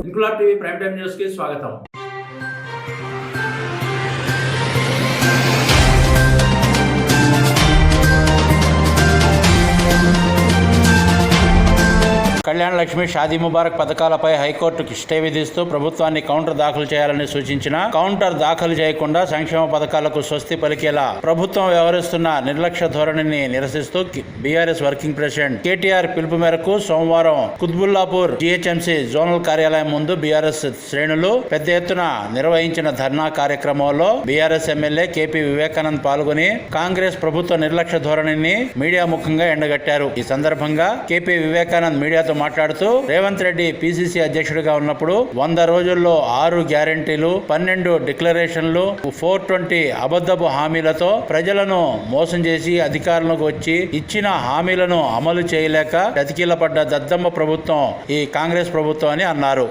Inquilab TV prime time news కి స్వాగతం. కళ్యాణ లక్ష్మి, షాదీ ముబారక్ పథకాలపై హైకోర్టుకు స్టే విధిస్తూ ప్రభుత్వాన్ని కౌంటర్ దాఖలు చేయాలని సూచించిన కౌంటర్ దాఖలు చేయకుండా సంక్షేమ పథకాలకు స్వస్తి పలికేలా ప్రభుత్వం వ్యవహరిస్తున్న నిర్లక్ష్య ధోరణిని నిరసిస్తూ బీఆర్ఎస్ వర్కింగ్ ప్రెసిడెంట్ కేటీఆర్ పిలుపు మేరకు సోమవారం కుత్బుల్లాపూర్ జీహెచ్ఎంసీ జోనల్ కార్యాలయం ముందు బీఆర్ఎస్ శ్రేణులు పెద్ద ఎత్తున నిర్వహించిన ధర్నా కార్యక్రమంలో బీఆర్ఎస్ ఎమ్మెల్యే కేపీ వివేకానంద్ పాల్గొని కాంగ్రెస్ ప్రభుత్వ నిర్లక్ష్య ధోరణిని మీడియా ముఖంగా ఎండగట్టారు. ఈ సందర్భంగా కేపీ వివేకానంద్ మీడియాతో మాట్లాడుతూ రేవంత్ రెడ్డి పిసిసి అధ్యక్షుడిగా ఉన్నప్పుడు 100 రోజుల్లో 6 గ్యారెంటీలు, 12 డిక్లరేషన్లు, 420 అబద్ధపు హామీలతో ప్రజలను మోసం చేసి అధికారంలోకి వచ్చి ఇచ్చిన హామీలను అమలు చేయలేక ప్రతికీలపడ్డ దద్దమ్మ ప్రభుత్వం ఈ కాంగ్రెస్ ప్రభుత్వం అని అన్నారు.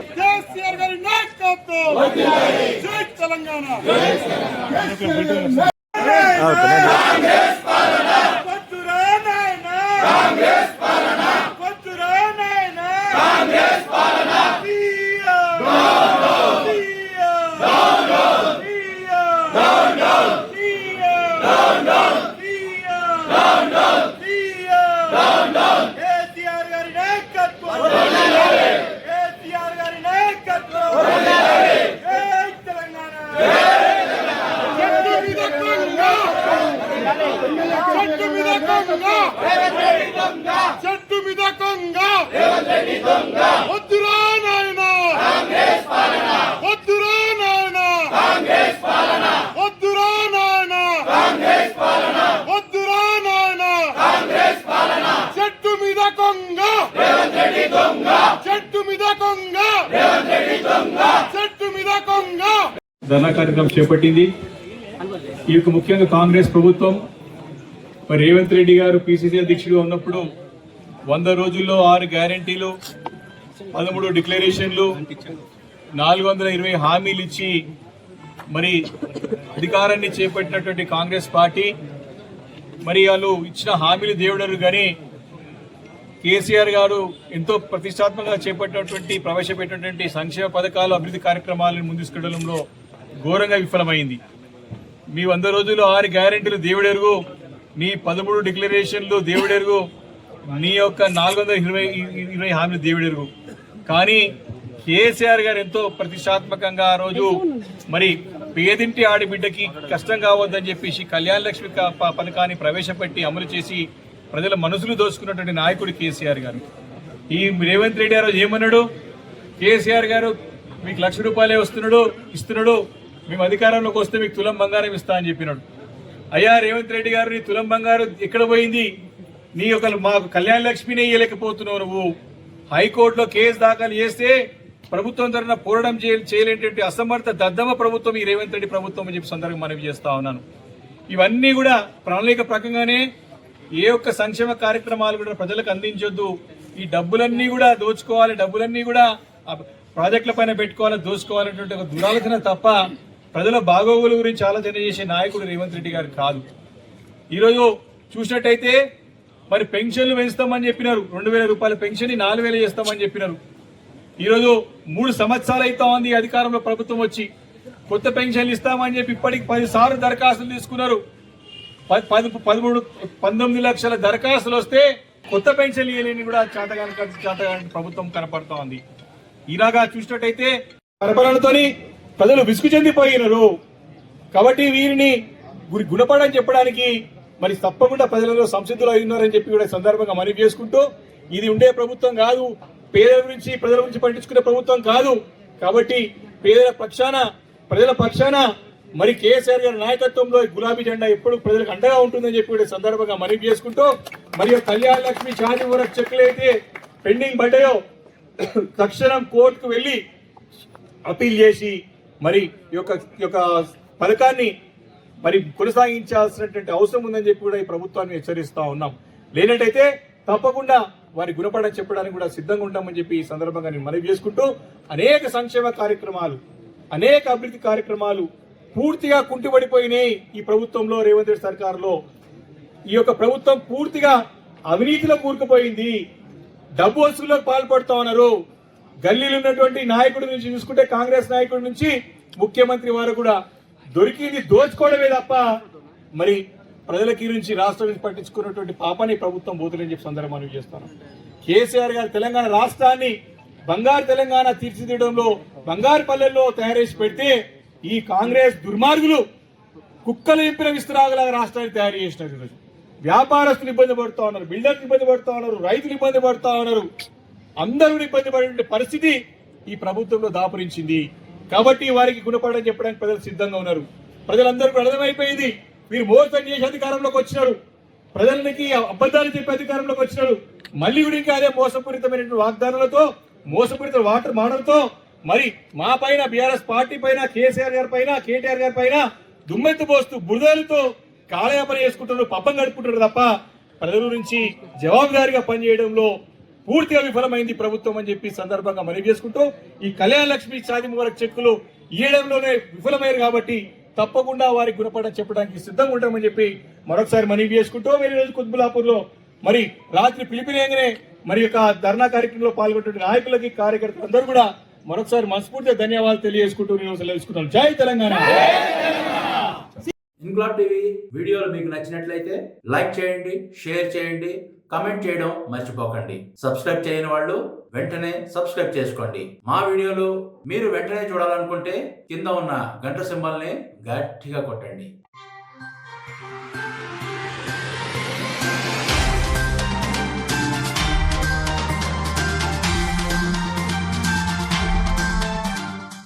ధర్నా కార్యక్రమం చేపట్టింది. ఈ యొక్క ముఖ్యంగా కాంగ్రెస్ ప్రభుత్వం మరి రేవంత్ రెడ్డి గారు పిసిసి అధ్యక్షుడిగా ఉన్నప్పుడు 100 రోజుల్లో 6 గ్యారెంటీలు, 13 డిక్లరేషన్లు, 420 హామీలు ఇచ్చి మరి అధికారాన్ని చేపట్టినటువంటి కాంగ్రెస్ పార్టీ మరి వాళ్ళు ఇచ్చిన హామీలు దేవుడరు కానీ కేసీఆర్ గారు ఎంతో ప్రతిష్టాత్మకంగా చేపట్టినటువంటి ప్రవేశపెట్టినటువంటి సంక్షేమ పథకాలు, అభివృద్ధి కార్యక్రమాలను ముందుకెళ్లడంలో ఘోరంగా విఫలమైంది. మీ 100 రోజుల్లో 6 గ్యారెంటీలు దేవుడెరుగు, మీ 13 డిక్లరేషన్లు దేవుడెరుగు, మీ యొక్క 420 హామీలు దేవుడెరుగు. కానీ కేసీఆర్ గారు ఎంతో ప్రతిష్టాత్మకంగా ఆ రోజు మరి పేదింటి ఆడిబిడ్డకి కష్టం కావద్దని చెప్పేసి కళ్యాణ లక్ష్మి పథకాన్ని ప్రవేశపెట్టి అమలు చేసి ప్రజల మనసులు దోచుకున్నటువంటి నాయకుడు కేసీఆర్ గారు. ఈ రేవంత్ రెడ్డి గారు ఏమన్నాడు? కేసీఆర్ గారు మీకు ₹1,00,000 ఇస్తున్నాడు, మేము అధికారంలోకి వస్తే మీకు తులం బంగారం ఇస్తా అని చెప్పినాడు. అయ్యా రేవంత్ రెడ్డి గారు, నీ తులం బంగారం ఎక్కడ పోయింది? నీ ఒక మాకు కళ్యాణ లక్ష్మిని ఇయ్యలేకపోతున్నావు. నువ్వు హైకోర్టులో కేసు దాఖలు చేస్తే ప్రభుత్వం తరఫున పోరాటం చేయలేటువంటి అసమర్థ దద్దమ్మ ప్రభుత్వం ఈ రేవంత్ రెడ్డి ప్రభుత్వం అని చెప్పి సందర్భంగా మనవి చేస్తా ఉన్నాను. ఇవన్నీ కూడా ప్రణాళిక ప్రకంగానే ఏ ఒక్క సంక్షేమ కార్యక్రమాలు కూడా ప్రజలకు అందించొద్దు, ఈ డబ్బులన్నీ కూడా దోచుకోవాలి, డబ్బులన్నీ కూడా ప్రాజెక్టుల పైన పెట్టుకోవాలి, దోచుకోవాలనేటువంటి ఒక దురాలోచన తప్ప ప్రజల బాగోగుల గురించి ఆలోచన చేసే నాయకుడు రేవంత్ రెడ్డి గారు కాదు. ఈరోజు చూసినట్టయితే మరి పెన్షన్లు పెంచుతామని చెప్పినారు, ₹2,000 పెన్షన్ 4,000 చేస్తామని చెప్పినారు. ఈరోజు 3 సంవత్సరాలు అవుతా ఉంది అధికారంలో ప్రభుత్వం వచ్చి. కొత్త పెన్షన్లు ఇస్తామని చెప్పి ఇప్పటికి 10 సార్లు దరఖాస్తులు తీసుకున్నారు. 19 లక్షల దరఖాస్తులు వస్తే కొత్త పెన్షన్లు ఇవ్వలేని కూడా చేతగాని ప్రభుత్వం కనపడుతూ ఉంది. ఇలాగా చూసినట్టయితే పరిపాలనతోని ప్రజలు విసుగు చెందిపోయినారు. కాబట్టి వీరిని గుణపడని చెప్పడానికి మరి తప్పకుండా ప్రజలలో సంసిద్ధులు అయి ఉన్నారని చెప్పి కూడా సందర్భంగా మనవి చేసుకుంటూ, ఇది ఉండే ప్రభుత్వం కాదు, పేదల గురించి ప్రజల గురించి పట్టించుకునే ప్రభుత్వం కాదు. కాబట్టి పేదల పక్షాన, ప్రజల పక్షాన మరి కేసీఆర్ గారి నాయకత్వంలో గులాబీ జెండా ఎప్పుడు ప్రజలకు అండగా ఉంటుందని చెప్పి కూడా సందర్భంగా మనవి చేసుకుంటూ, మరియు కళ్యాణ లక్ష్మి, షాదీ ముబారక్ చెక్కులు అయితే పెండింగ్ పడ్డాయో తక్షణం కోర్టుకు వెళ్లి అపీల్ చేసి మరి ఈ యొక్క పథకాన్ని మరి కొనసాగించాల్సినటువంటి అవసరం ఉందని చెప్పి కూడా ఈ ప్రభుత్వాన్ని హెచ్చరిస్తా ఉన్నాం. లేనట్టయితే తప్పకుండా వారి గుణపడని చెప్పడానికి కూడా సిద్ధంగా ఉంటామని చెప్పి ఈ సందర్భంగా నేను మనవి చేసుకుంటూ, అనేక సంక్షేమ కార్యక్రమాలు అనేక అభివృద్ధి కార్యక్రమాలు పూర్తిగా కుంటిపడిపోయినాయి ఈ ప్రభుత్వంలో, రేవంత్ రెడ్డి సర్కారులో. ఈ యొక్క ప్రభుత్వం పూర్తిగా అవినీతిలో కూరుకుపోయింది. డబ్బు వసూళ్లకు పాల్పడుతూ ఉన్నారు. గల్లీలు ఉన్నటువంటి నాయకుడి నుంచి చూసుకుంటే, కాంగ్రెస్ నాయకుడి నుంచి ముఖ్యమంత్రి వారు కూడా దొరికింది దోచుకోవడమే తప్ప మరి ప్రజలకి నుంచి రాష్ట్రం నుంచి పట్టించుకున్నటువంటి పాపని ప్రభుత్వం పోతుందని చెప్పి సందర్భాన్ని చేస్తాను. కేసీఆర్ గారు తెలంగాణ రాష్ట్రాన్ని బంగారు తెలంగాణ తీర్చిదిద్దడంలో బంగారు పల్లెల్లో తయారు చేసి పెడితే, ఈ కాంగ్రెస్ దుర్మార్గులు కుక్కలు చెప్పిన విస్తరాగలాగా రాష్ట్రాన్ని తయారు చేసినారు. ఈరోజు వ్యాపారస్తులు ఇబ్బంది పడుతూ ఉన్నారు, బిల్డర్లు ఇబ్బంది పడుతూ ఉన్నారు, రైతులు ఇబ్బంది పడుతూ ఉన్నారు. అందరూ ఇబ్బంది పడే పరిస్థితి ఈ ప్రభుత్వంలో దాపురించింది. కాబట్టి వారికి గుణపడని చెప్పడానికి ప్రజలు సిద్ధంగా ఉన్నారు. ప్రజలందరూ అర్థమైపోయింది, మీరు మోసం చేసి అధికారంలోకి వచ్చినారు, ప్రజలకి అబద్ధాలు చెప్పి అధికారంలోకి వచ్చినారు. మళ్ళీ కూడా ఇంకా అదే మోసపూరితమైన వాగ్దానాలతో, మోసపూరిత వాటర్ మాటలతో మరి మా పైన, బీఆర్ఎస్ పార్టీ పైన, కేసీఆర్ గారి పైన, కేటీఆర్ గారి పైన దుమ్మెత్తు పోస్తూ బురదలతో కాలయాపన చేసుకుంటున్నారు, పబ్బం గడుపుకుంటారు తప్ప ప్రజల నుంచి జవాబుదారీగా పనిచేయడంలో పూర్తిగా విఫలమైంది ప్రభుత్వం అని చెప్పి సందర్భంగా మనవి చేసుకుంటూ, ఈ కళ్యాణ లక్ష్మి షాదీ ముబారక్ చెక్కులు ఇవ్వడంలోనే విఫలమయ్యారు కాబట్టి తప్పకుండా వారికి గుణపడడం చెప్పడానికి సిద్ధంగా ఉంటామని చెప్పి మరొకసారి మనవి చేసుకుంటూ, మీరు ఈరోజు కుత్బుల్లాపూర్ లో మరి రాత్రి పిలిపినేగానే మరి యొక్క ధర్నా కార్యక్రమంలో పాల్గొంటున్న నాయకులకి, కార్యకర్తలు అందరూ కూడా మరొకసారి మనస్ఫూర్తిగా ధన్యవాదాలు తెలియజేసుకుంటూ నేను సెలవుకుంటున్నాను. జై తెలంగాణ. ఇన్క్లాబ్ టీవీ వీడియోలు మీకు నచ్చినట్లయితే లైక్ చేయండి, షేర్ చేయండి, కమెంట్ చేయడం మర్చిపోకండి. సబ్స్క్రైబ్ చేయని వాళ్ళు వెంటనే సబ్స్క్రైబ్ చేసుకోండి. మా వీడియోలు మీరు వెంటనే చూడాలనుకుంటే కింద ఉన్న గంట సింబల్ని గట్టిగా కొట్టండి.